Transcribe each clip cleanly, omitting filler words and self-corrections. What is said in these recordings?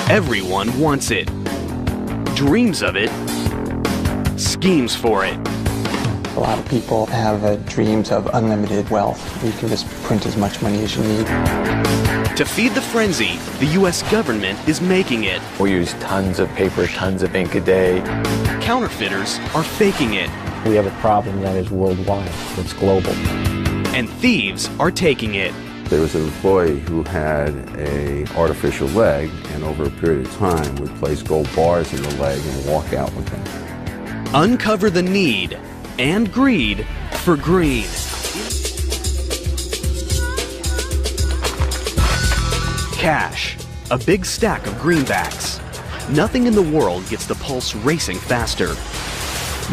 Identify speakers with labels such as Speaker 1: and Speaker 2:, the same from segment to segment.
Speaker 1: Everyone wants it, dreams of it, schemes for it.
Speaker 2: A lot of people have dreams of unlimited wealth. You can just print as much money as you need.
Speaker 1: To feed the frenzy, the U.S. government is making it.
Speaker 3: We use tons of paper, tons of ink a day.
Speaker 1: Counterfeiters are faking it.
Speaker 4: We have a problem that is worldwide. It's global.
Speaker 1: And thieves are taking it.
Speaker 5: There was an employee who had an artificial leg, and over a period of time would place gold bars in the leg and walk out with them.
Speaker 1: Uncover the need and greed for green. Cash, a big stack of greenbacks. Nothing in the world gets the pulse racing faster.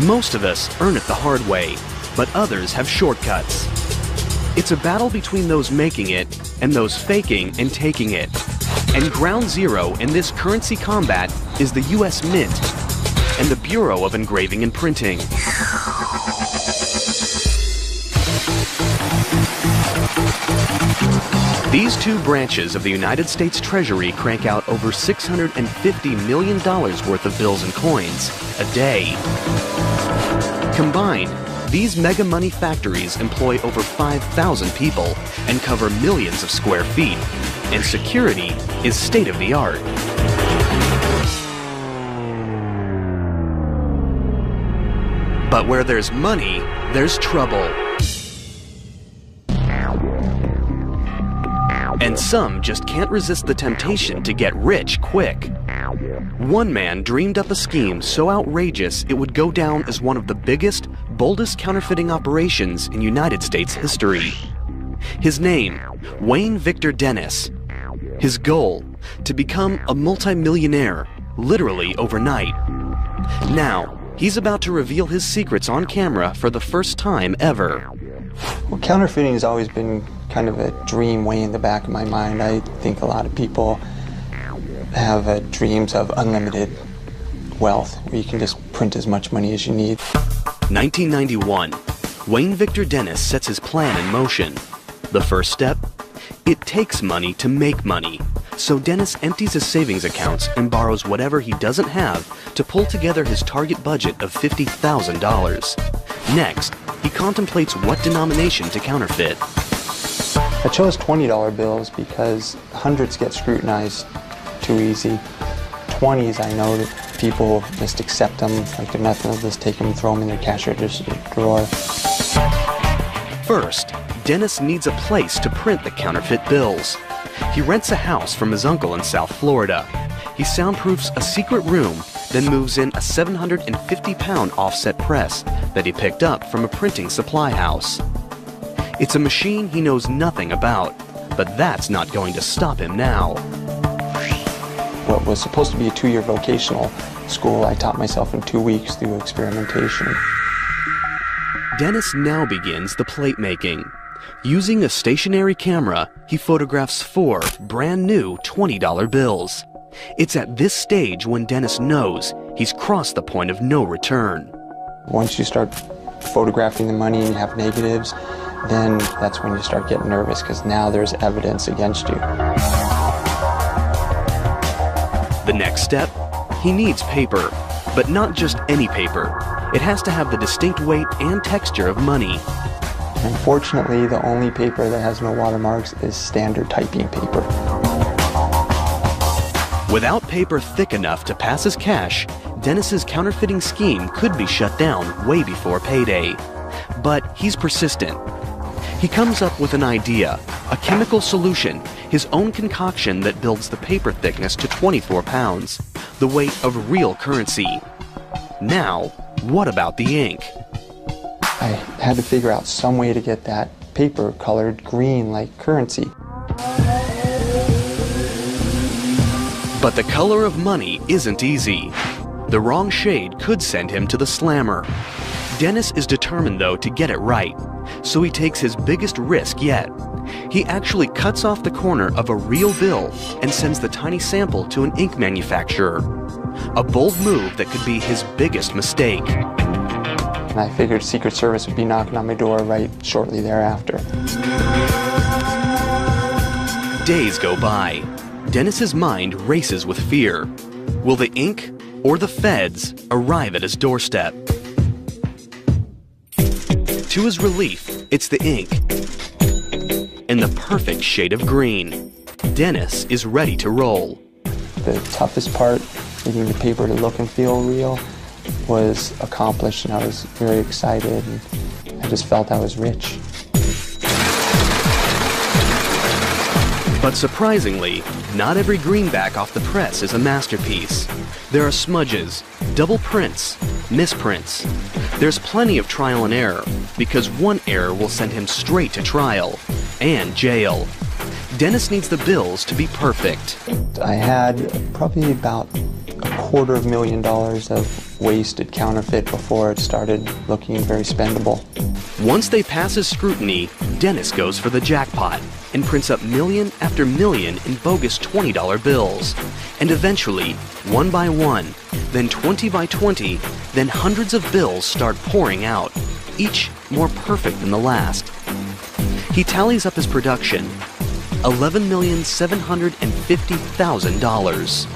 Speaker 1: Most of us earn it the hard way, but others have shortcuts. It's a battle between those making it and those faking and taking it. And ground zero in this currency combat is the U.S. Mint and the Bureau of Engraving and Printing. These two branches of the United States Treasury crank out over $650 million worth of bills and coins a day. Combined, these mega money factories employ over 5,000 people and cover millions of square feet, and security is state-of-the-art. But where there's money, there's trouble. And some just can't resist the temptation to get rich quick. One man dreamed up a scheme so outrageous it would go down as one of the biggest, boldest counterfeiting operations in United States history. His name, Wayne Victor Dennis. His goal, to become a multimillionaire, literally overnight. Now, he's about to reveal his secrets on camera for the first time ever.
Speaker 2: Well, counterfeiting has always been kind of a dream way in the back of my mind. I think a lot of people have dreams of unlimited wealth, where you can just print as much money as you need.
Speaker 1: 1991, Wayne Victor Dennis sets his plan in motion. The first step? It takes money to make money. So Dennis empties his savings accounts and borrows whatever he doesn't have to pull together his target budget of $50,000. Next, he contemplates what denomination to counterfeit.
Speaker 2: I chose $20 bills because hundreds get scrutinized too easy. 20s, I know that people just accept them like they're nothing. They'll just take them and throw them in their cash register drawer.
Speaker 1: First, Dennis needs a place to print the counterfeit bills. He rents a house from his uncle in South Florida. He soundproofs a secret room, then moves in a 750-pound offset press that he picked up from a printing supply house. It's a machine he knows nothing about, but that's not going to stop him now.
Speaker 2: What was supposed to be a 2-year vocational school, I taught myself in 2 weeks through experimentation.
Speaker 1: Dennis now begins the plate making. Using a stationary camera, he photographs 4 brand new $20 bills. It's at this stage when Dennis knows he's crossed the point of no return.
Speaker 2: Once you start photographing the money and you have negatives, then that's when you start getting nervous, because now there's evidence against you.
Speaker 1: The next step? He needs paper, but not just any paper. It has to have the distinct weight and texture of money.
Speaker 2: Unfortunately, the only paper that has no watermarks is standard typing paper.
Speaker 1: Without paper thick enough to pass as cash, Dennis's counterfeiting scheme could be shut down way before payday. But he's persistent. He comes up with an idea, a chemical solution, his own concoction that builds the paper thickness to 24 pounds, the weight of real currency. Now, what about the ink?
Speaker 2: I had to figure out some way to get that paper colored green like currency.
Speaker 1: But the color of money isn't easy. The wrong shade could send him to the slammer. Dennis is determined, though, to get it right, so he takes his biggest risk yet. He actually cuts off the corner of a real bill and sends the tiny sample to an ink manufacturer. A bold move that could be his biggest mistake.
Speaker 2: And I figured Secret Service would be knocking on my door right shortly thereafter.
Speaker 1: Days go by. Dennis's mind races with fear. Will the ink or the feds arrive at his doorstep? To his relief, it's the ink, in the perfect shade of green. Dennis is ready to roll.
Speaker 2: The toughest part, getting the paper to look and feel real, was accomplished, and I was very excited, and I just felt I was rich.
Speaker 1: But surprisingly, not every greenback off the press is a masterpiece. There are smudges, double prints, misprints. There's plenty of trial and error, because one error will send him straight to trial and jail. Dennis needs the bills to be perfect.
Speaker 2: I had probably about $250,000 of wasted counterfeit before it started looking very spendable.
Speaker 1: Once they pass his scrutiny, Dennis goes for the jackpot and prints up million after million in bogus $20 bills. And eventually, one by one, then 20 by 20, then hundreds of bills start pouring out, each more perfect than the last. He tallies up his production, $11,750,000.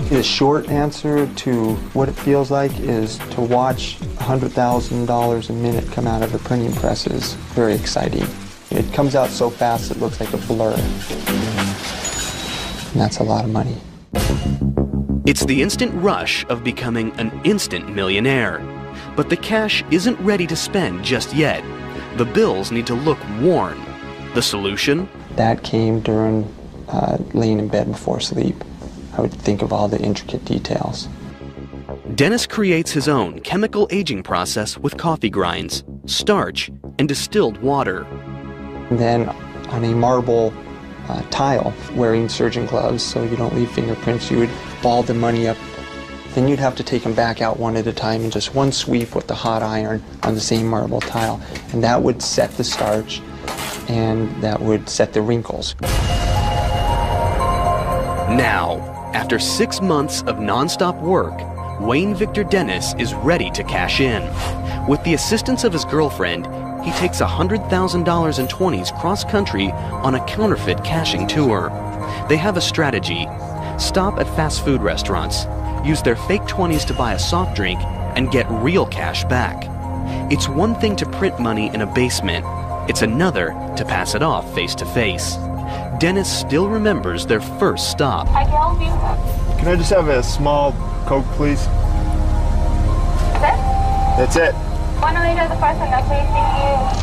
Speaker 2: The short answer to what it feels like is to watch $100,000 a minute come out of a printing press is very exciting. It comes out so fast it looks like a blur. And that's a lot of money.
Speaker 1: It's the instant rush of becoming an instant millionaire. But the cash isn't ready to spend just yet. The bills need to look worn. The solution?
Speaker 2: That came during laying in bed before sleep. I would think of all the intricate details.
Speaker 1: Dennis creates his own chemical aging process with coffee grinds, starch, and distilled water.
Speaker 2: And then on a marble tile, wearing surgeon gloves so you don't leave fingerprints, you would ball the money up. Then you'd have to take them back out one at a time in just one sweep with the hot iron on the same marble tile. And that would set the starch, and that would set the wrinkles.
Speaker 1: Now, after 6 months of non-stop work, Wayne Victor Dennis is ready to cash in. With the assistance of his girlfriend, he takes $100,000 in 20s cross-country on a counterfeit cashing tour. They have a strategy. Stop at fast food restaurants, use their fake 20s to buy a soft drink, and get real cash back. It's one thing to print money in a basement. It's another to pass it off face-to-face. Dennis still remembers their first stop.
Speaker 6: I can help you.
Speaker 7: Can I just have a small Coke, please? That's it.
Speaker 6: One later, the first one, please.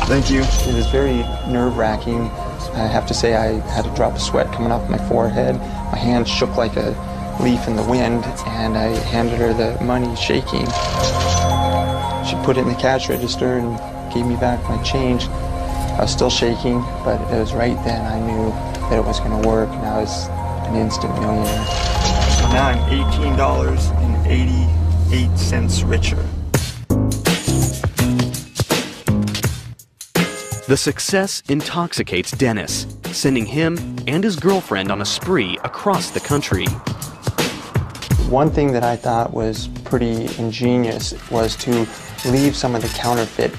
Speaker 6: Thank you.
Speaker 7: Thank you.
Speaker 2: It was very nerve-wracking. I have to say I had a drop of sweat coming off my forehead. My hand shook like a leaf in the wind, and I handed her the money shaking. She put it in the cash register and gave me back my change. I was still shaking, but it was right then I knew that it was going to work, and I was an instant millionaire.
Speaker 7: So now I'm $18.88 richer.
Speaker 1: The success intoxicates Dennis, sending him and his girlfriend on a spree across the country.
Speaker 2: One thing that I thought was pretty ingenious was to leave some of the counterfeit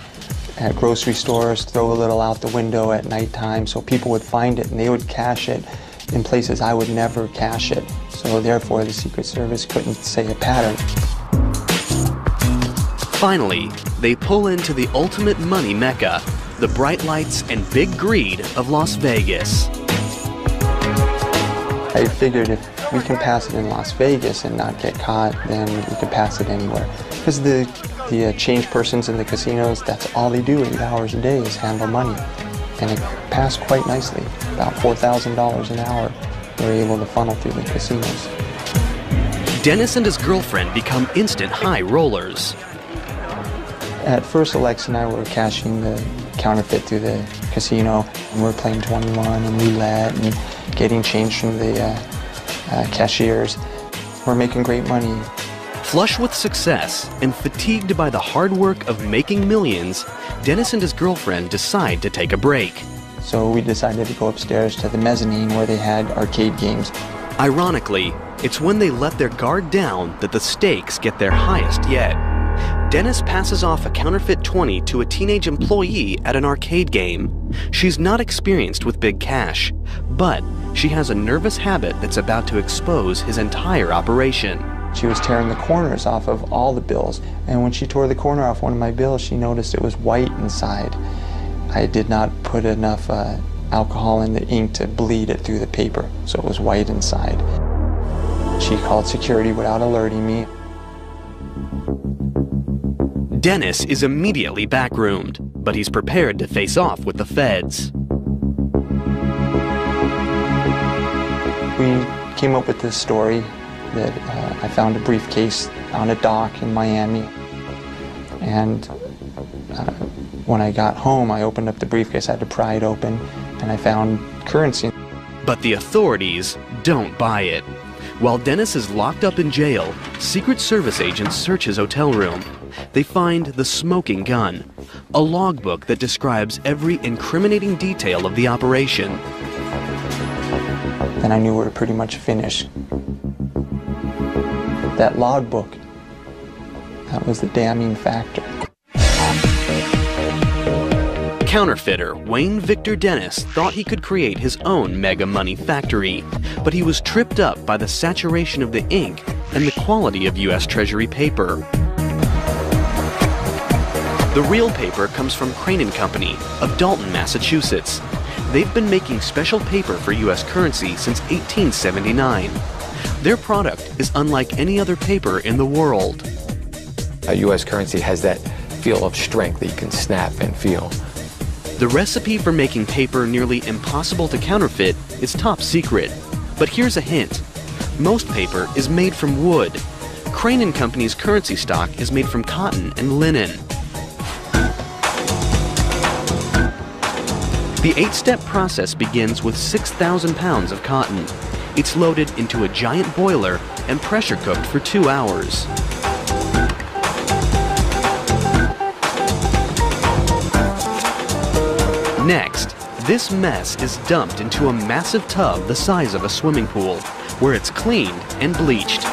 Speaker 2: at grocery stores, throw a little out the window at nighttime so people would find it and they would cash it in places I would never cash it. So therefore the Secret Service couldn't say a pattern.
Speaker 1: Finally, they pull into the ultimate money mecca, the bright lights and big greed of Las Vegas.
Speaker 2: I figured if we can pass it in Las Vegas and not get caught, then we can pass it anywhere. Because the change persons in the casinos, that's all they do 8 hours a day is handle money. And it passed quite nicely, about $4,000 an hour. They were able to funnel through the casinos.
Speaker 1: Dennis and his girlfriend become instant high rollers.
Speaker 2: At first, Alexa and I were cashing the counterfeit through the casino, and we're playing 21 and roulette and getting change from the cashiers. We're making great money.
Speaker 1: Flush with success and fatigued by the hard work of making millions, Dennis and his girlfriend decide to take a break.
Speaker 2: So we decided to go upstairs to the mezzanine where they had arcade games.
Speaker 1: Ironically, it's when they let their guard down that the stakes get their highest yet. Dennis passes off a counterfeit 20 to a teenage employee at an arcade game. She's not experienced with big cash, but she has a nervous habit that's about to expose his entire operation.
Speaker 2: She was tearing the corners off of all the bills, and when she tore the corner off one of my bills, she noticed it was white inside. I did not put enough alcohol in the ink to bleed it through the paper, so it was white inside. She called security without alerting me.
Speaker 1: Dennis is immediately backroomed, but he's prepared to face off with the feds.
Speaker 2: We came up with this story that I found a briefcase on a dock in Miami, and when I got home, I opened up the briefcase, I had to pry it open, and I found currency.
Speaker 1: But the authorities don't buy it. While Dennis is locked up in jail, Secret Service agents search his hotel room. They find the smoking gun, a logbook that describes every incriminating detail of the operation.
Speaker 2: Then I knew we were pretty much finished. That logbook, that was the damning factor.
Speaker 1: Counterfeiter Wayne Victor Dennis thought he could create his own mega money factory, but he was tripped up by the saturation of the ink and the quality of U.S. Treasury paper. The real paper comes from Crane & Company of Dalton, Massachusetts. They've been making special paper for U.S. currency since 1879. Their product is unlike any other paper in the world.
Speaker 3: U.S. currency has that feel of strength that you can snap and feel.
Speaker 1: The recipe for making paper nearly impossible to counterfeit is top secret. But here's a hint. Most paper is made from wood. Crane & Company's currency stock is made from cotton and linen. The 8-step process begins with 6,000 pounds of cotton. It's loaded into a giant boiler and pressure cooked for 2 hours. Next, this mess is dumped into a massive tub the size of a swimming pool, where it's cleaned and bleached.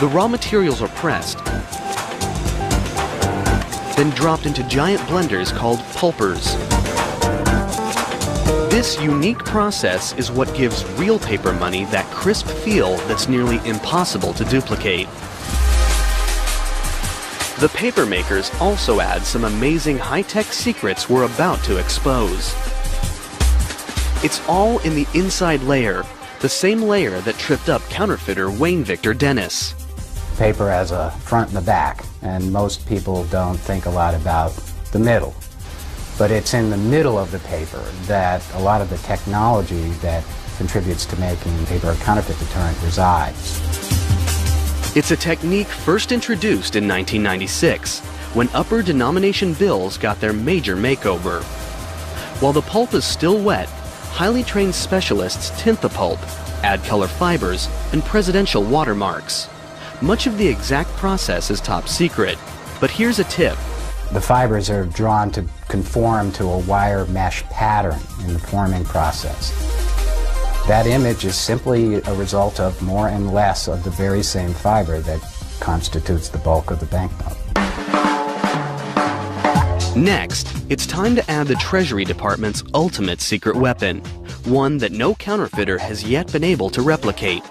Speaker 1: The raw materials are pressed, then dropped into giant blenders called pulpers. This unique process is what gives real paper money that crisp feel that's nearly impossible to duplicate. The paper makers also add some amazing high-tech secrets we're about to expose. It's all in the inside layer, the same layer that tripped up counterfeiter Wayne Victor Dennis.
Speaker 8: Paper has a front and a back, and most people don't think a lot about the middle. But it's in the middle of the paper that a lot of the technology that contributes to making paper a counterfeit deterrent resides.
Speaker 1: It's a technique first introduced in 1996, when upper denomination bills got their major makeover. While the pulp is still wet, highly trained specialists tint the pulp, add color fibers, and presidential watermarks. Much of the exact process is top secret, but here's a tip.
Speaker 8: The fibers are drawn to conform to a wire mesh pattern in the forming process. That image is simply a result of more and less of the very same fiber that constitutes the bulk of the banknote.
Speaker 1: Next, it's time to add the Treasury Department's ultimate secret weapon, one that no counterfeiter has yet been able to replicate.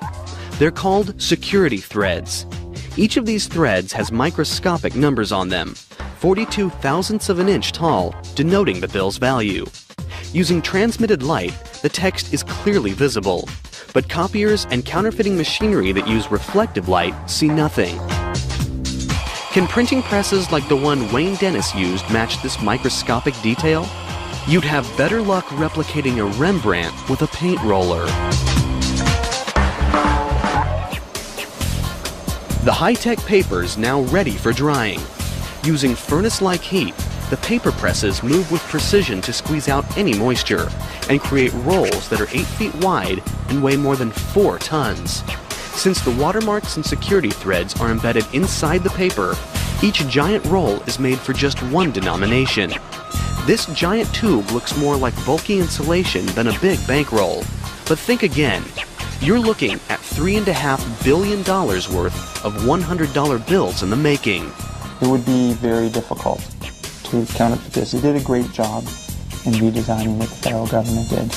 Speaker 1: They're called security threads. Each of these threads has microscopic numbers on them, 42 thousandths of an inch tall, denoting the bill's value. Using transmitted light, the text is clearly visible, but copiers and counterfeiting machinery that use reflective light see nothing. Can printing presses like the one Wayne Dennis used match this microscopic detail? You'd have better luck replicating a Rembrandt with a paint roller. The high-tech paper's now ready for drying. Using furnace-like heat, the paper presses move with precision to squeeze out any moisture and create rolls that are 8 feet wide and weigh more than 4 tons. Since the watermarks and security threads are embedded inside the paper, each giant roll is made for just one denomination. This giant tube looks more like bulky insulation than a big bankroll. But think again. You're looking at $3.5 billion worth of $100 bills in the making.
Speaker 2: It would be very difficult to counterfeit this. They did a great job in redesigning it, the federal government did.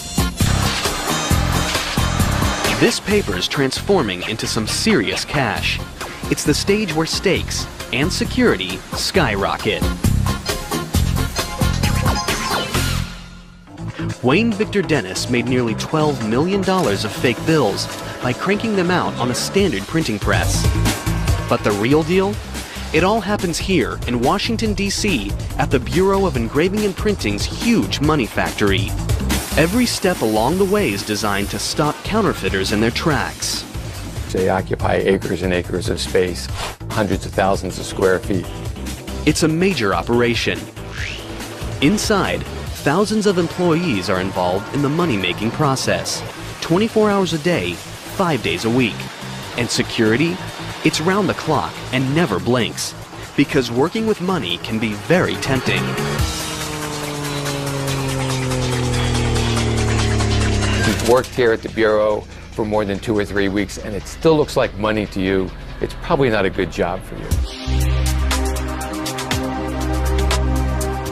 Speaker 1: This paper is transforming into some serious cash. It's the stage where stakes and security skyrocket. Wayne Victor Dennis made nearly $12 million of fake bills by cranking them out on a standard printing press. But the real deal? It all happens here in Washington, D.C. at the Bureau of Engraving and Printing's huge money factory. Every step along the way is designed to stop counterfeiters in their tracks.
Speaker 3: They occupy acres and acres of space, hundreds of thousands of square feet.
Speaker 1: It's a major operation. Inside, thousands of employees are involved in the money-making process, 24 hours a day, 5 days a week. And security? It's round the clock and never blinks, because working with money can be very tempting.
Speaker 3: You've worked here at the Bureau for more than 2 or 3 weeks and it still looks like money to you. It's probably not a good job for you.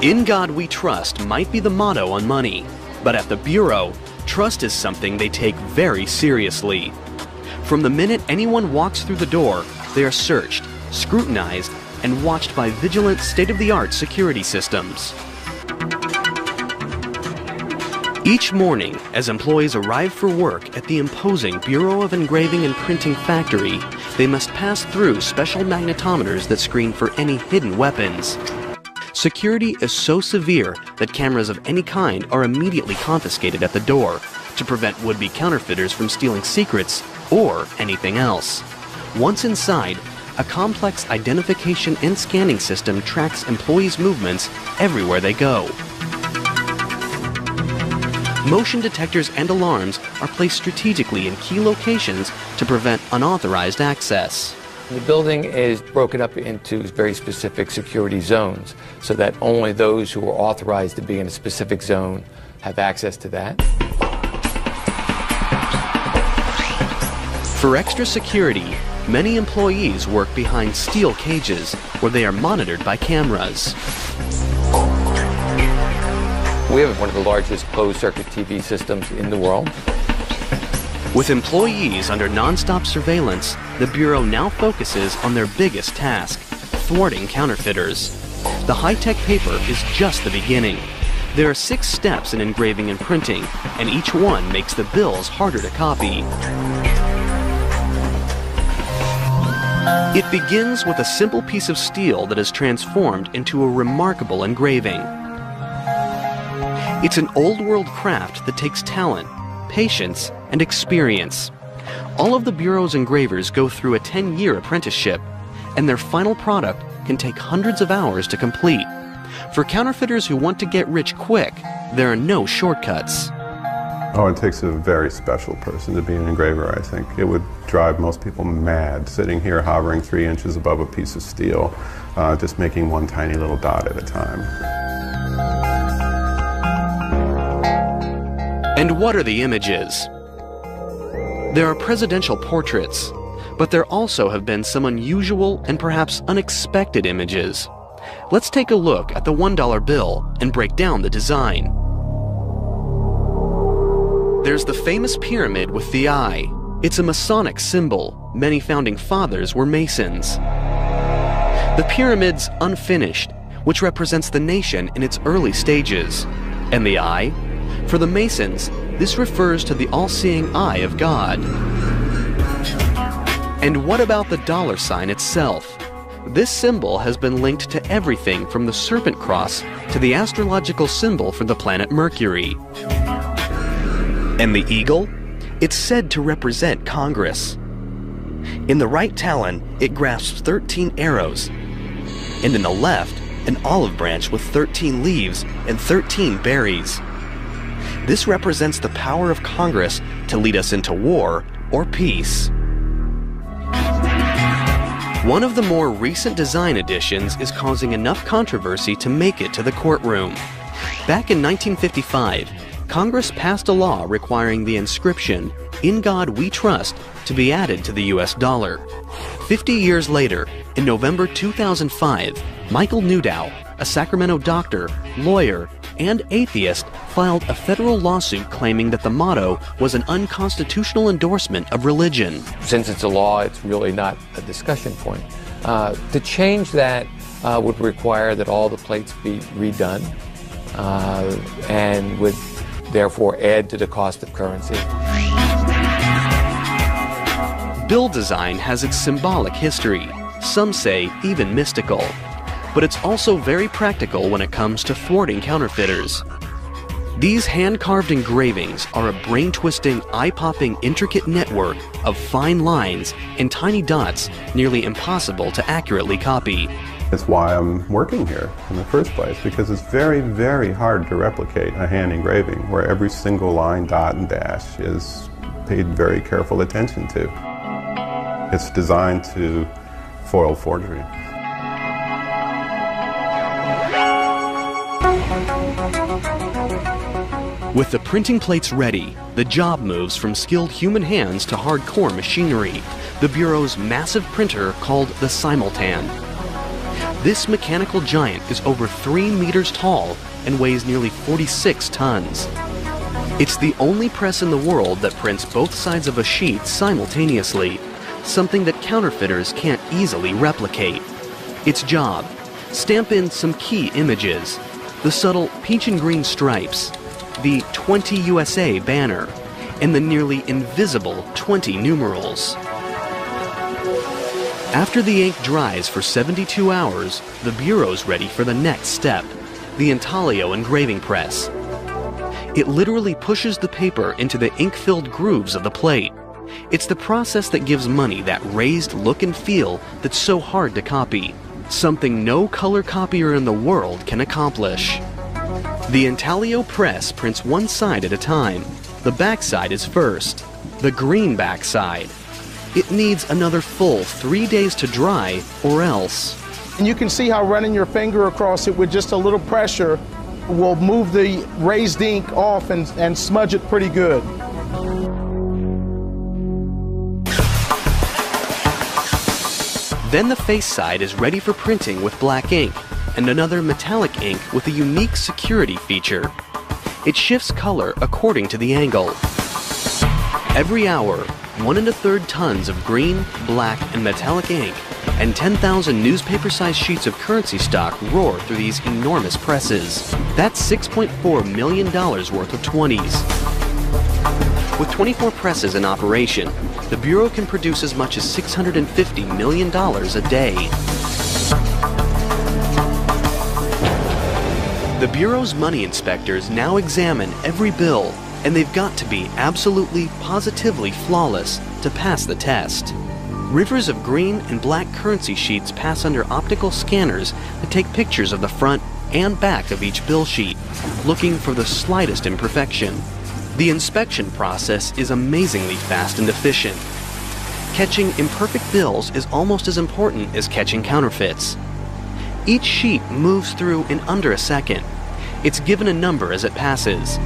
Speaker 1: In God we trust might be the motto on money, but at the Bureau, trust is something they take very seriously. From the minute anyone walks through the door, they are searched, scrutinized, and watched by vigilant state-of-the-art security systems. Each morning, as employees arrive for work at the imposing Bureau of Engraving and Printing factory, they must pass through special magnetometers that screen for any hidden weapons. Security is so severe that cameras of any kind are immediately confiscated at the door to prevent would-be counterfeiters from stealing secrets or anything else. Once inside, a complex identification and scanning system tracks employees' movements everywhere they go. Motion detectors and alarms are placed strategically in key locations to prevent unauthorized access.
Speaker 3: The building is broken up into very specific security zones so that only those who are authorized to be in a specific zone have access to that.
Speaker 1: For extra security, many employees work behind steel cages where they are monitored by cameras.
Speaker 3: We have one of the largest closed-circuit TV systems in the world.
Speaker 1: With employees under non-stop surveillance, the Bureau now focuses on their biggest task, thwarting counterfeiters. The high-tech paper is just the beginning. There are 6 steps in engraving and printing, and each one makes the bills harder to copy. It begins with a simple piece of steel that is transformed into a remarkable engraving. It's an old-world craft that takes talent, patience, and experience. All of the Bureau's engravers go through a 10-year apprenticeship, and their final product can take hundreds of hours to complete. For counterfeiters who want to get rich quick, there are no shortcuts.
Speaker 9: Oh, it takes a very special person to be an engraver, I think. It would drive most people mad, sitting here hovering 3 inches above a piece of steel, just making one tiny little dot at a time.
Speaker 1: And what are the images? There are presidential portraits, but there also have been some unusual and perhaps unexpected images. Let's take a look at the $1 bill and break down the design. There's the famous pyramid with the eye. It's a Masonic symbol. Many founding fathers were Masons. The pyramid's unfinished, which represents the nation in its early stages. And the eye? For the Masons, this refers to the all-seeing eye of God. And what about the dollar sign itself? This symbol has been linked to everything from the serpent cross to the astrological symbol for the planet Mercury. And the eagle? It's said to represent Congress. In the right talon, it grasps 13 arrows, and in the left, an olive branch with 13 leaves and 13 berries. This represents the power of Congress to lead us into war or peace. One of the more recent design additions is causing enough controversy to make it to the courtroom. Back in 1955, Congress passed a law requiring the inscription, "In God We Trust," to be added to the US dollar. 50 years later, in November 2005, Michael Newdow, a Sacramento doctor, lawyer, and atheist, filed a federal lawsuit claiming that the motto was an unconstitutional endorsement of religion.
Speaker 3: Since it's a law, it's really not a discussion point. To change that would require that all the plates be redone and would therefore add to the cost of currency.
Speaker 1: Bill design has its symbolic history, some say even mystical, but it's also very practical when it comes to thwarting counterfeiters. These hand-carved engravings are a brain-twisting, eye-popping, intricate network of fine lines and tiny dots nearly impossible to accurately copy.
Speaker 9: That's why I'm working here in the first place, because it's very, very hard to replicate a hand engraving where every single line, dot, and dash is paid very careful attention to. It's designed to foil forgery.
Speaker 1: With the printing plates ready, the job moves from skilled human hands to hardcore machinery, the Bureau's massive printer called the Simultan. This mechanical giant is over 3 meters tall and weighs nearly 46 tons. It's the only press in the world that prints both sides of a sheet simultaneously, something that counterfeiters can't easily replicate. Its job: stamp in some key images, the subtle peach and green stripes, the 20 USA banner, and the nearly invisible 20 numerals. After the ink dries for 72 hours, the Bureau's ready for the next step, the intaglio engraving press. It literally pushes the paper into the ink-filled grooves of the plate. It's the process that gives money that raised look and feel that's so hard to copy, something no color copier in the world can accomplish. The intaglio press prints one side at a time. The back side is first, the green back side. It needs another full 3 days to dry, or else.
Speaker 10: And you can see how running your finger across it with just a little pressure will move the raised ink off and smudge it pretty good.
Speaker 1: Then the face side is ready for printing with black ink and another metallic ink with a unique security feature. It shifts color according to the angle. Every hour, 1 1/3 tons of green, black, and metallic ink and 10,000 newspaper-sized sheets of currency stock roar through these enormous presses. That's $6.4 million worth of 20s. With 24 presses in operation, the Bureau can produce as much as $650 million a day. The Bureau's money inspectors now examine every bill, and they've got to be absolutely, positively flawless to pass the test. Rivers of green and black currency sheets pass under optical scanners that take pictures of the front and back of each bill sheet, looking for the slightest imperfection. The inspection process is amazingly fast and efficient. Catching imperfect bills is almost as important as catching counterfeits. Each sheet moves through in under a second. It's given a number as it passes.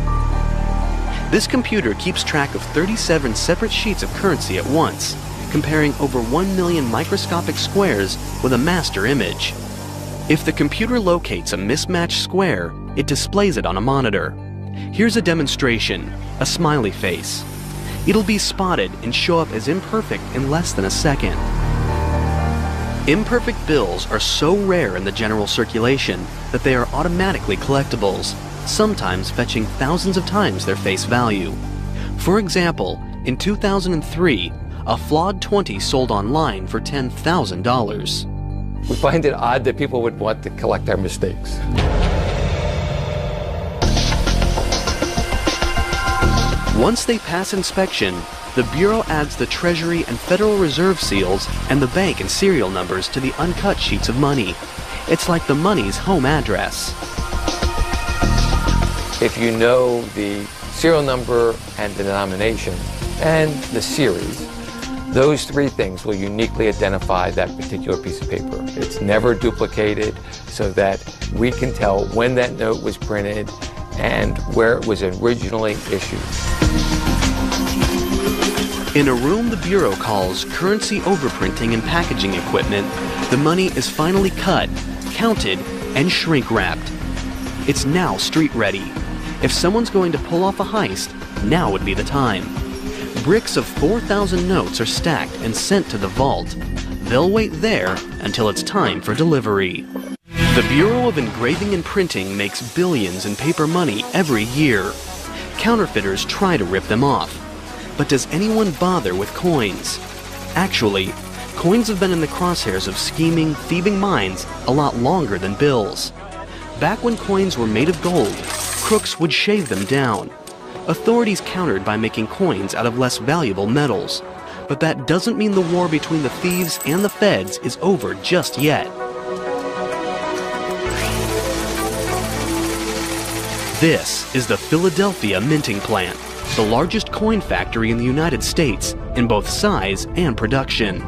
Speaker 1: This computer keeps track of 37 separate sheets of currency at once, comparing over 1 million microscopic squares with a master image. If the computer locates a mismatched square, it displays it on a monitor. Here's a demonstration, a smiley face. It'll be spotted and show up as imperfect in less than a second. Imperfect bills are so rare in the general circulation that they are automatically collectibles, sometimes fetching thousands of times their face value. For example, in 2003, a flawed 20 sold online for $10,000.
Speaker 3: We find it odd that people would want to collect our mistakes.
Speaker 1: Once they pass inspection, the Bureau adds the Treasury and Federal Reserve seals and the bank and serial numbers to the uncut sheets of money. It's like the money's home address.
Speaker 3: If you know the serial number and denomination and the series, those three things will uniquely identify that particular piece of paper. It's never duplicated, so that we can tell when that note was printed and where it was originally issued.
Speaker 1: In a room the Bureau calls currency overprinting and packaging equipment, the money is finally cut, counted, and shrink-wrapped. It's now street-ready. If someone's going to pull off a heist, now would be the time. Bricks of 4,000 notes are stacked and sent to the vault. They'll wait there until it's time for delivery. The Bureau of Engraving and Printing makes billions in paper money every year. Counterfeiters try to rip them off. But does anyone bother with coins? Actually, coins have been in the crosshairs of scheming, thieving minds a lot longer than bills. Back when coins were made of gold, crooks would shave them down. Authorities countered by making coins out of less valuable metals. But that doesn't mean the war between the thieves and the feds is over just yet. This is the Philadelphia Minting Plant, the largest coin factory in the United States in both size and production.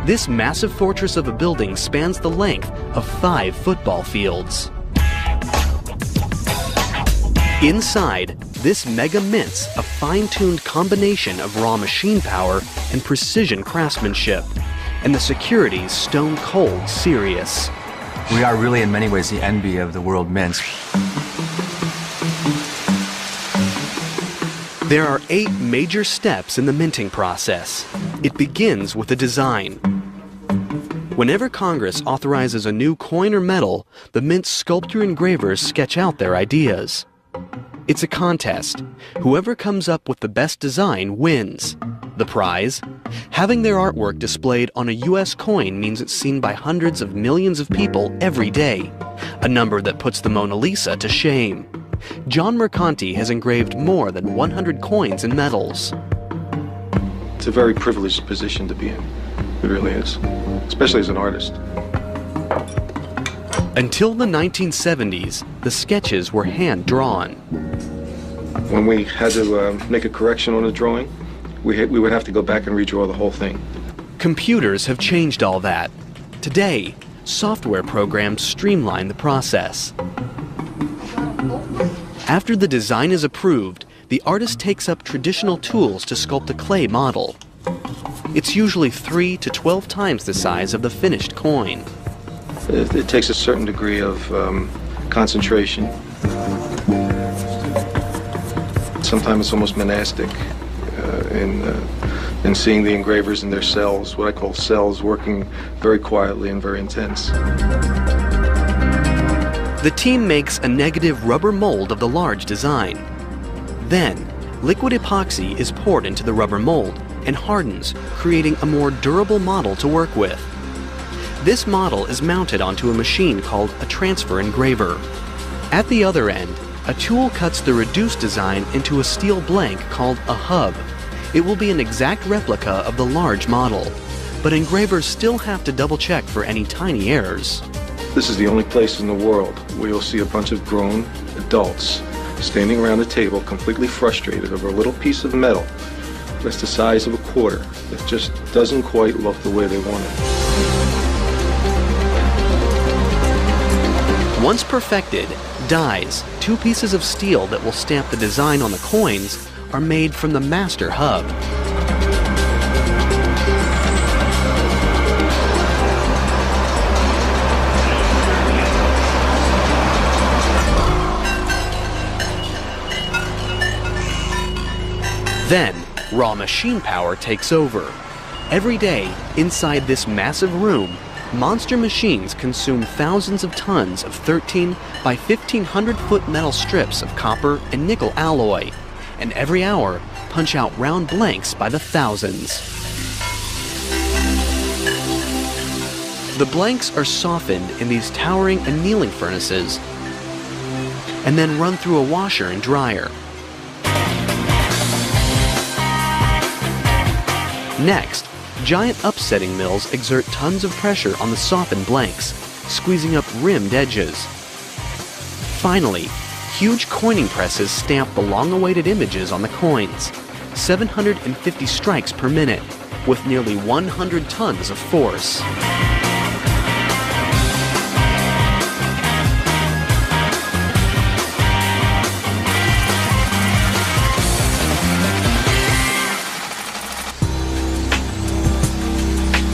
Speaker 1: This massive fortress of a building spans the length of 5 football fields. Inside, this mega mints a fine-tuned combination of raw machine power and precision craftsmanship, and the security's stone-cold serious.
Speaker 11: We are really in many ways the envy of the world mints.
Speaker 1: There are 8 major steps in the minting process. It begins with a design. Whenever Congress authorizes a new coin or metal, the mint's sculptor engravers sketch out their ideas. It's a contest. Whoever comes up with the best design wins. The prize? Having their artwork displayed on a U.S. coin means it's seen by hundreds of millions of people every day, a number that puts the Mona Lisa to shame. John Mercanti has engraved more than 100 coins and medals.
Speaker 12: It's a very privileged position to be in. It really is, especially as an artist.
Speaker 1: Until the 1970s, the sketches were hand-drawn.
Speaker 12: When we had to make a correction on a drawing, we would have to go back and redraw the whole thing.
Speaker 1: Computers have changed all that. Today, software programs streamline the process. After the design is approved, the artist takes up traditional tools to sculpt a clay model. It's usually 3 to 12 times the size of the finished coin.
Speaker 12: It takes a certain degree of concentration. Sometimes it's almost monastic in seeing the engravers in their cells, what I call cells, working very quietly and very intense.
Speaker 1: The team makes a negative rubber mold of the large design. Then, liquid epoxy is poured into the rubber mold and hardens, creating a more durable model to work with. This model is mounted onto a machine called a transfer engraver. At the other end, a tool cuts the reduced design into a steel blank called a hub. It will be an exact replica of the large model, but engravers still have to double-check for any tiny errors.
Speaker 12: This is the only place in the world where you'll see a bunch of grown adults standing around a table completely frustrated over a little piece of metal that's the size of a quarter that just doesn't quite look the way they want it.
Speaker 1: Once perfected, dies, 2 pieces of steel that will stamp the design on the coins, are made from the master hub. Then, raw machine power takes over. Every day, inside this massive room, monster machines consume thousands of tons of 13 by 1,500-foot metal strips of copper and nickel alloy, and every hour punch out round blanks by the thousands. The blanks are softened in these towering annealing furnaces and then run through a washer and dryer. Next, giant upsetting mills exert tons of pressure on the softened blanks, squeezing up rimmed edges. Finally, huge coining presses stamp the long-awaited images on the coins, 750 strikes per minute, with nearly 100 tons of force.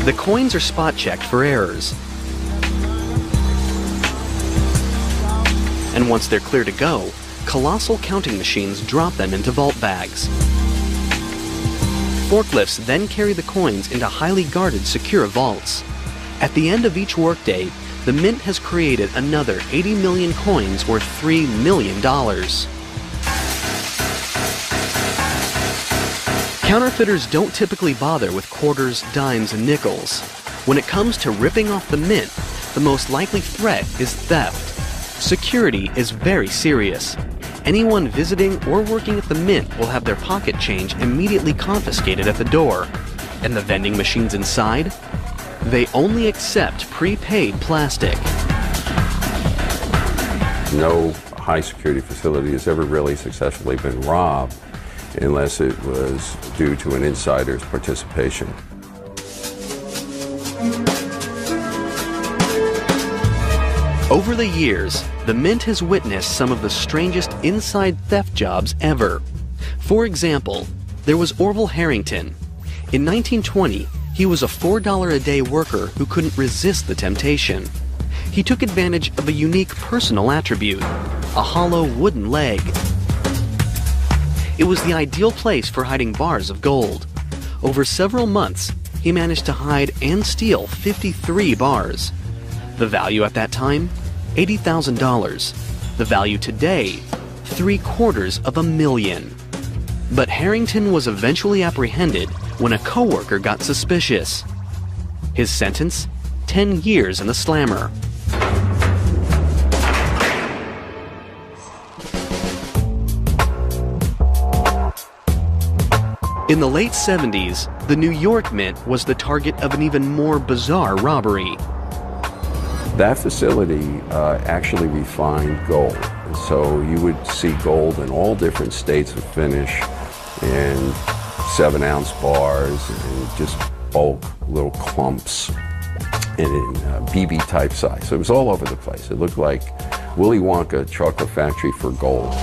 Speaker 1: The coins are spot checked for errors. And once they're clear to go, colossal counting machines drop them into vault bags. Forklifts then carry the coins into highly guarded, secure vaults. At the end of each workday, the Mint has created another 80 million coins worth $3 million. Counterfeiters don't typically bother with quarters, dimes, and nickels. When it comes to ripping off the Mint, the most likely threat is theft. Security is very serious. Anyone visiting or working at the Mint will have their pocket change immediately confiscated at the door. And the vending machines inside? They only accept prepaid plastic.
Speaker 5: No high security facility has ever really successfully been robbed unless it was due to an insider's participation.
Speaker 1: Over the years, the Mint has witnessed some of the strangest inside theft jobs ever. For example, there was Orville Harrington. In 1920, he was a $4 a day worker who couldn't resist the temptation. He took advantage of a unique personal attribute, a hollow wooden leg. It was the ideal place for hiding bars of gold. Over several months, he managed to hide and steal 53 bars. The value at that time? $80,000. The value today? $750,000. But Harrington was eventually apprehended when a coworker got suspicious. His sentence? 10 years in the slammer. In the late 70s, the New York Mint was the target of an even more bizarre robbery.
Speaker 5: That facility actually refined gold. So you would see gold in all different states of finish in 7-ounce bars and just bulk little clumps and in BB type size. So it was all over the place. It looked like Willy Wonka chocolate factory for gold.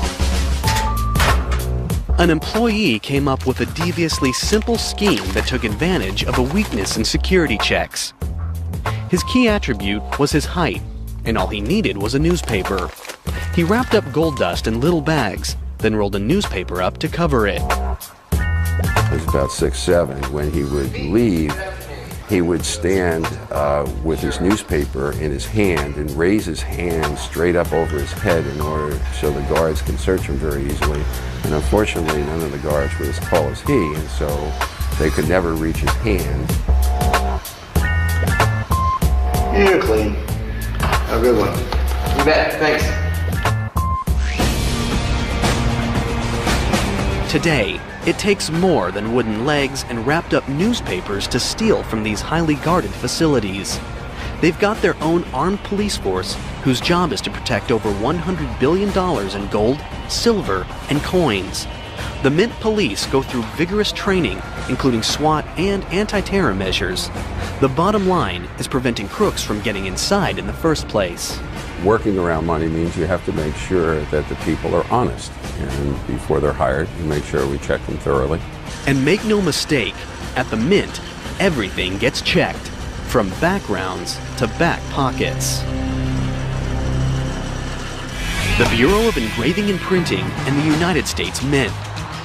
Speaker 1: An employee came up with a deviously simple scheme that took advantage of a weakness in security checks. His key attribute was his height, and all he needed was a newspaper. He wrapped up gold dust in little bags, then rolled a newspaper up to cover it.
Speaker 5: It was about 6'7". When he would leave, he would stand with his newspaper in his hand and raise his hand straight up over his head in order so the guards can search him very easily. And unfortunately, none of the guards were as tall as he, and so they could never reach his hand.
Speaker 13: You're clean. Have a good one. You bet. Thanks.
Speaker 1: Today, it takes more than wooden legs and wrapped up newspapers to steal from these highly guarded facilities. They've got their own armed police force whose job is to protect over $100 billion in gold, silver, and coins. The Mint police go through vigorous training, including SWAT and anti-terror measures. The bottom line is preventing crooks from getting inside in the first place.
Speaker 5: Working around money means you have to make sure that the people are honest. And before they're hired, you make sure we check them thoroughly.
Speaker 1: And make no mistake, at the Mint, everything gets checked, from backgrounds to back pockets. The Bureau of Engraving and Printing and the United States Mint.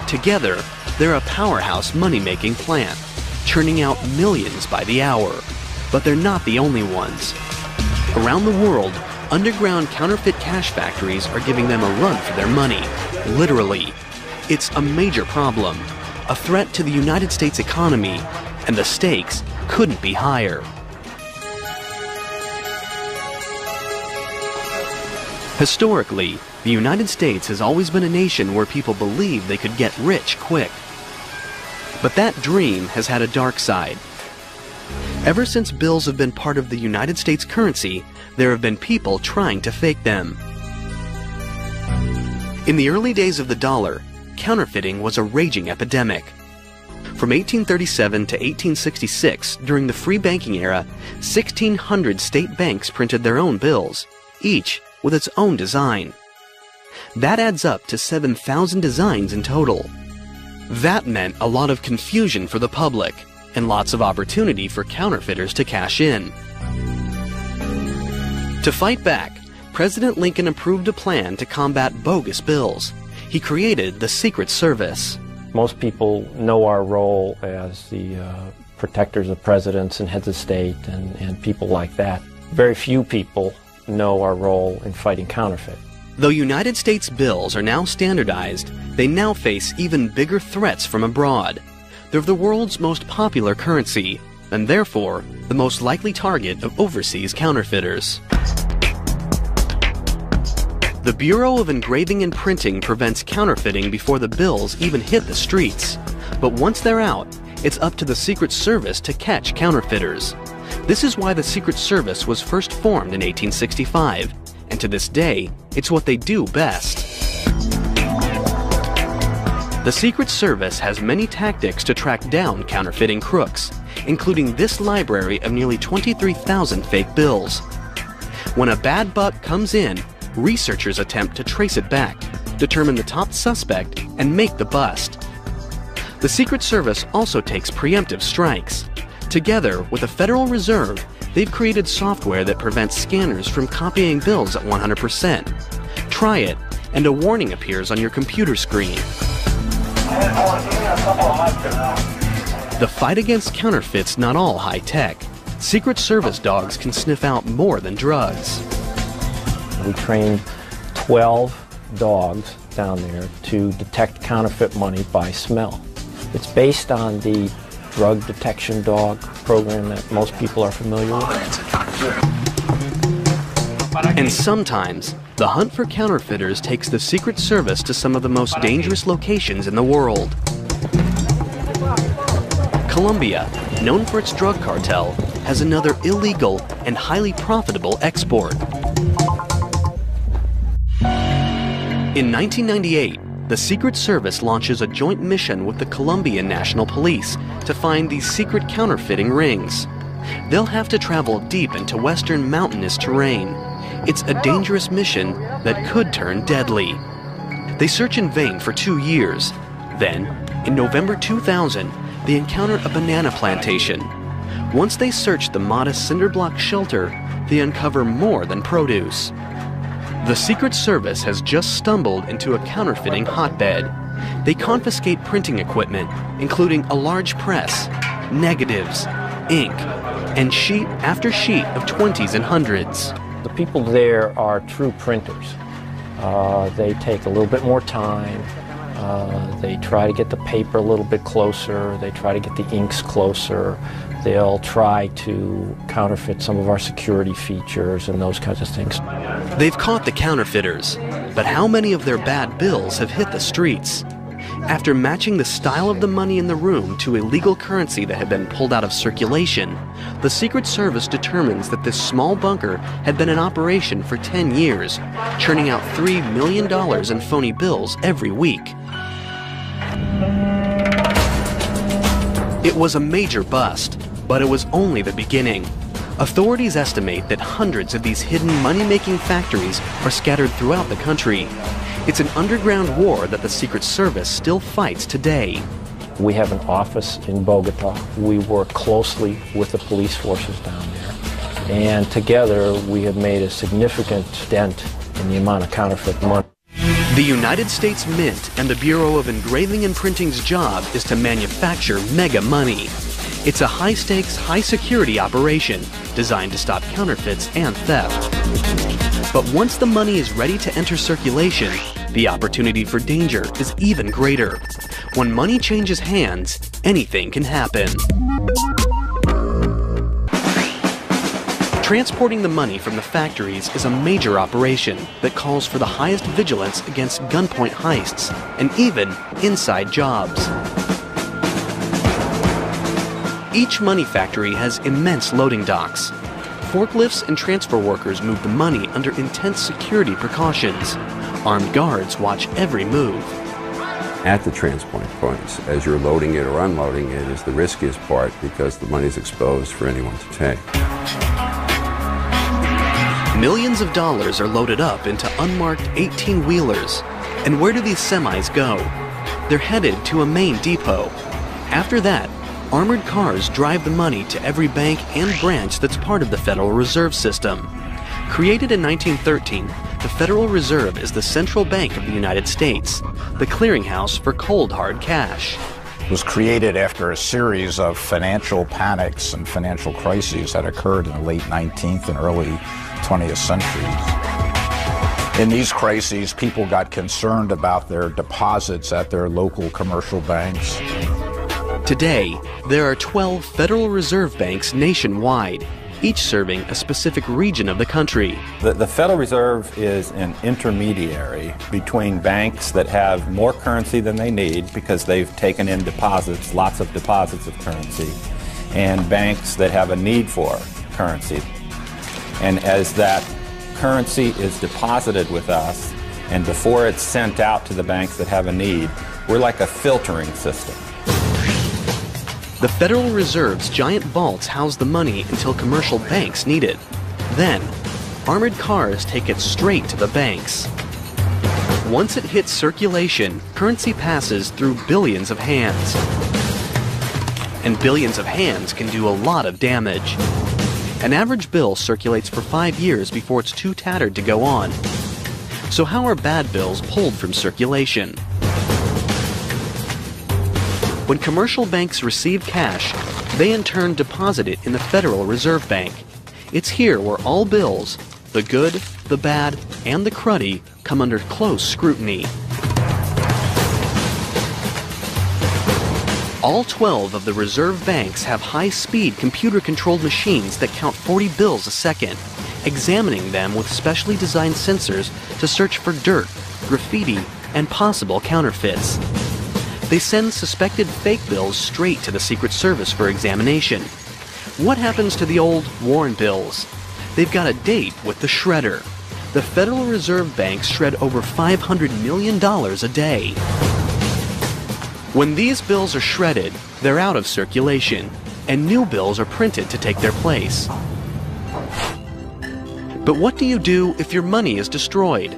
Speaker 1: Together, they're a powerhouse money-making plant, churning out millions by the hour. But they're not the only ones. Around the world, underground counterfeit cash factories are giving them a run for their money, literally. It's a major problem, a threat to the United States economy, and the stakes couldn't be higher. Historically, the United States has always been a nation where people believed they could get rich quick. But that dream has had a dark side. Ever since bills have been part of the United States currency, there have been people trying to fake them. In the early days of the dollar, counterfeiting was a raging epidemic. From 1837 to 1866, during the free banking era, 1,600 state banks printed their own bills, each with its own design. That adds up to 7,000 designs in total. That meant a lot of confusion for the public, and lots of opportunity for counterfeiters to cash in. To fight back, President Lincoln approved a plan to combat bogus bills. He created the Secret Service.
Speaker 4: Most people know our role as the protectors of presidents and heads of state and people like that. Very few people know our role in fighting counterfeit.
Speaker 1: Though United States bills are now standardized, they now face even bigger threats from abroad. They're the world's most popular currency, and therefore the most likely target of overseas counterfeiters. The Bureau of Engraving and Printing prevents counterfeiting before the bills even hit the streets. But once they're out, it's up to the Secret Service to catch counterfeiters. This is why the Secret Service was first formed in 1865, and to this day, it's what they do best. The Secret Service has many tactics to track down counterfeiting crooks, including this library of nearly 23,000 fake bills. When a bad buck comes in, researchers attempt to trace it back, determine the top suspect, and make the bust. The Secret Service also takes preemptive strikes. Together with the Federal Reserve, they've created software that prevents scanners from copying bills at 100%. Try it, and a warning appears on your computer screen. The fight against counterfeit's not all high-tech. Secret Service dogs can sniff out more than drugs.
Speaker 4: We trained 12 dogs down there to detect counterfeit money by smell. It's based on the drug detection dog program that most people are familiar with.
Speaker 1: And sometimes, the hunt for counterfeiters takes the Secret Service to some of the most dangerous locations in the world. Colombia, known for its drug cartel, has another illegal and highly profitable export. In 1998, the Secret Service launches a joint mission with the Colombian National Police to find these secret counterfeiting rings. They'll have to travel deep into western mountainous terrain. It's a dangerous mission that could turn deadly. They search in vain for 2 years. Then, in November 2000, they encounter a banana plantation. Once they search the modest cinder block shelter, they uncover more than produce. The Secret Service has just stumbled into a counterfeiting hotbed. They confiscate printing equipment, including a large press, negatives, ink, and sheet after sheet of 20s and 100s.
Speaker 4: The people there are true printers. They take a little bit more time. They try to get the paper a little bit closer. They try to get the inks closer. They'll try to counterfeit some of our security features and those kinds of things.
Speaker 1: They've caught the counterfeiters, but how many of their bad bills have hit the streets? After matching the style of the money in the room to illegal currency that had been pulled out of circulation, the Secret Service determines that this small bunker had been in operation for 10 years, churning out $3 million in phony bills every week. It was a major bust, but it was only the beginning. Authorities estimate that hundreds of these hidden money-making factories are scattered throughout the country. It's an underground war that the Secret Service still fights today.
Speaker 4: We have an office in Bogota. We work closely with the police forces down there. And together, we have made a significant dent in the amount of counterfeit money.
Speaker 1: The United States Mint and the Bureau of Engraving and Printing's job is to manufacture mega money. It's a high-stakes, high-security operation designed to stop counterfeits and theft. But once the money is ready to enter circulation, the opportunity for danger is even greater. When money changes hands, anything can happen. Transporting the money from the factories is a major operation that calls for the highest vigilance against gunpoint heists and even inside jobs. Each money factory has immense loading docks. Forklifts and transfer workers move the money under intense security precautions. Armed guards watch every move.
Speaker 5: At the transport points, as you're loading it or unloading it, is the riskiest part because the money is exposed for anyone to take.
Speaker 1: Millions of dollars are loaded up into unmarked 18-wheelers. And where do these semis go? They're headed to a main depot. After that, Armored cars drive the money to every bank and branch that's part of the Federal Reserve System. Created in 1913, the Federal Reserve is the central bank of the United States, the clearinghouse for cold, hard cash.
Speaker 14: It was created after a series of financial panics and financial crises that occurred in the late 19th and early 20th centuries. In these crises, people got concerned about their deposits at their local commercial banks.
Speaker 1: Today, there are 12 Federal Reserve banks nationwide, each serving a specific region of the country.
Speaker 15: The Federal Reserve is an intermediary between banks that have more currency than they need because they've taken in deposits, lots of deposits of currency, and banks that have a need for currency. And as that currency is deposited with us, and before it's sent out to the banks that have a need, we're like a filtering system.
Speaker 1: The Federal Reserve's giant vaults house the money until commercial banks need it. Then, armored cars take it straight to the banks. Once it hits circulation, currency passes through billions of hands. And billions of hands can do a lot of damage. An average bill circulates for 5 years before it's too tattered to go on. So how are bad bills pulled from circulation? When commercial banks receive cash, they in turn deposit it in the Federal Reserve Bank. It's here where all bills, the good, the bad, and the cruddy, come under close scrutiny. All 12 of the reserve banks have high-speed computer-controlled machines that count 40 bills a second, examining them with specially designed sensors to search for dirt, graffiti, and possible counterfeits. They send suspected fake bills straight to the Secret Service for examination. What happens to the old worn bills? They've got a date with the shredder. The Federal Reserve banks shred over $500 million a day. When these bills are shredded, they're out of circulation, and new bills are printed to take their place. But what do you do if your money is destroyed?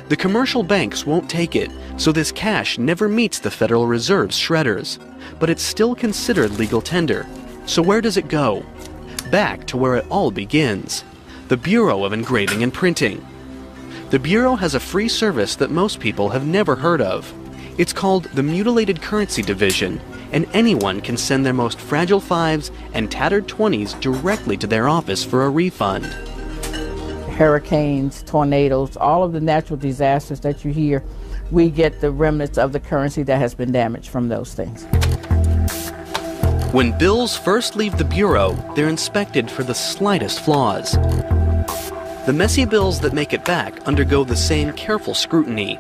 Speaker 1: The commercial banks won't take it, so this cash never meets the Federal Reserve's shredders. But it's still considered legal tender. So where does it go? Back to where it all begins. The Bureau of Engraving and Printing. The Bureau has a free service that most people have never heard of. It's called the Mutilated Currency Division, and anyone can send their most fragile 5s and tattered 20s directly to their office for a refund.
Speaker 16: Hurricanes, tornadoes, all of the natural disasters that you hear, we get the remnants of the currency that has been damaged from those things.
Speaker 1: When bills first leave the Bureau, they're inspected for the slightest flaws. The messy bills that make it back undergo the same careful scrutiny.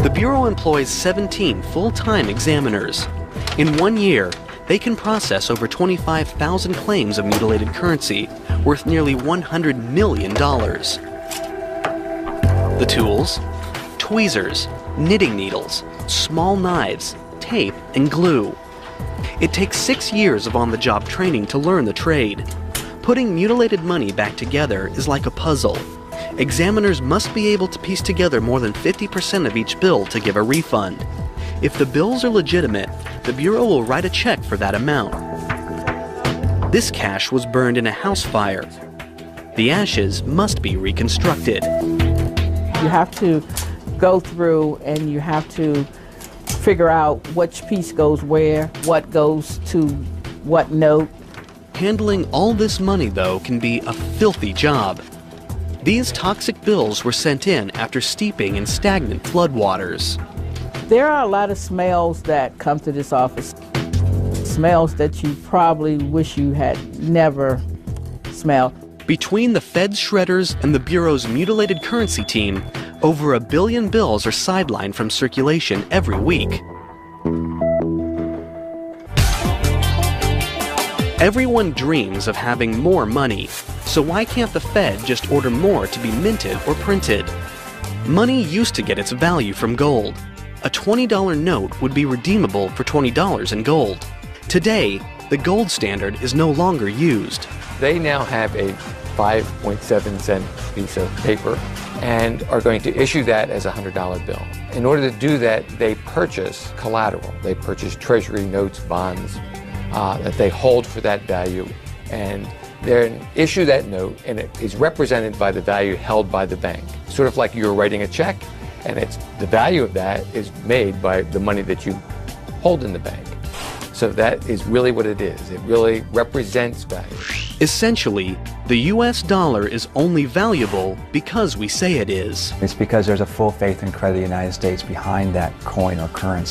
Speaker 1: The Bureau employs 17 full-time examiners. In 1 year, they can process over 25,000 claims of mutilated currency, worth nearly $100 million. The tools? Tweezers, knitting needles, small knives, tape, and glue. It takes 6 years of on-the-job training to learn the trade. Putting mutilated money back together is like a puzzle. Examiners must be able to piece together more than 50% of each bill to give a refund. If the bills are legitimate, the Bureau will write a check for that amount. This cash was burned in a house fire. The ashes must be reconstructed.
Speaker 16: You have to go through and you have to figure out which piece goes where, what goes to what note.
Speaker 1: Handling all this money, though, can be a filthy job. These toxic bills were sent in after steeping in stagnant floodwaters.
Speaker 16: There are a lot of smells that come to this office. Smells that you probably wish you had never smelled.
Speaker 1: Between the Fed's shredders and the Bureau's mutilated currency team, over 1 billion bills are sidelined from circulation every week. Everyone dreams of having more money, so why can't the Fed just order more to be minted or printed? Money used to get its value from gold. A $20 note would be redeemable for $20 in gold. Today, the gold standard is no longer used.
Speaker 3: They now have a 5.7 cent piece of paper and are going to issue that as a $100 bill. In order to do that, they purchase collateral. They purchase treasury notes, bonds, that they hold for that value, and they issue that note, and it is represented by the value held by the bank. Sort of like you're writing a check, and the value of that is made by the money that you hold in the bank. So that is really what it is. It really represents value.
Speaker 1: Essentially, the US dollar is only valuable because we say it is.
Speaker 11: It's because there's a full faith and credit of the United States behind that coin or currency.